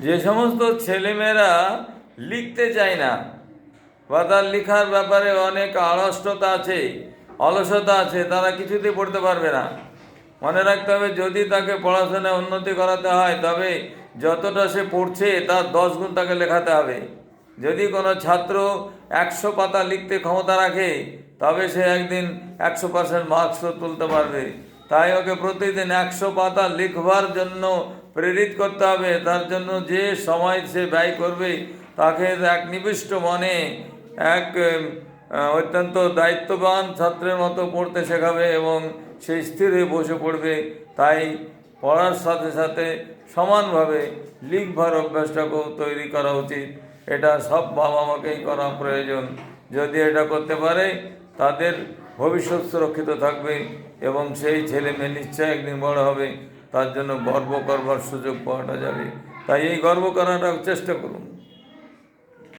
যে সমস্ত ছেলেমেয়েরা লিখতে চায় না বা তার লেখার ব্যাপারে অনেক অলসতা আছে, তারা কিছুতেই পড়তে পারবে না। মনে রাখতে হবে, যদি তাকে পড়াশোনায় উন্নতি করাতে হয় তবে যতটা সে পড়ছে তার 10 গুণ তাকে লেখাতে হবে। যদি কোনো ছাত্র 100 পাতা লিখতে ক্ষমতা রাখে তবে সে একদিন 100% মার্কসও তুলতে পারবে। তাই ওকে প্রতিদিন 100 পাতা লিখবার জন্য প্রেরিত করতে হবে। তার জন্য যে সময় সে ব্যয় করবে তাকে এক নিবিষ্ট মনে এক অত্যন্ত দায়িত্ববান ছাত্রের মতো পড়তে শেখাবে এবং সে স্থির হয়ে বসে পড়বে। তাই পড়ার সাথে সাথে সমানভাবে লিখবার অভ্যাসটাকেও তৈরি করা উচিত। এটা সব বাবা মাকেই করা প্রয়োজন। যদি এটা করতে পারে তাদের ভবিষ্যৎ সুরক্ষিত থাকবে এবং সেই ছেলে মেয়ে নিশ্চয় একদিন বড় হবে, তার জন্য গর্ব করবার সুযোগ পাওয়াটা যাবে। তাই এই গর্ব করাটা চেষ্টা করুন।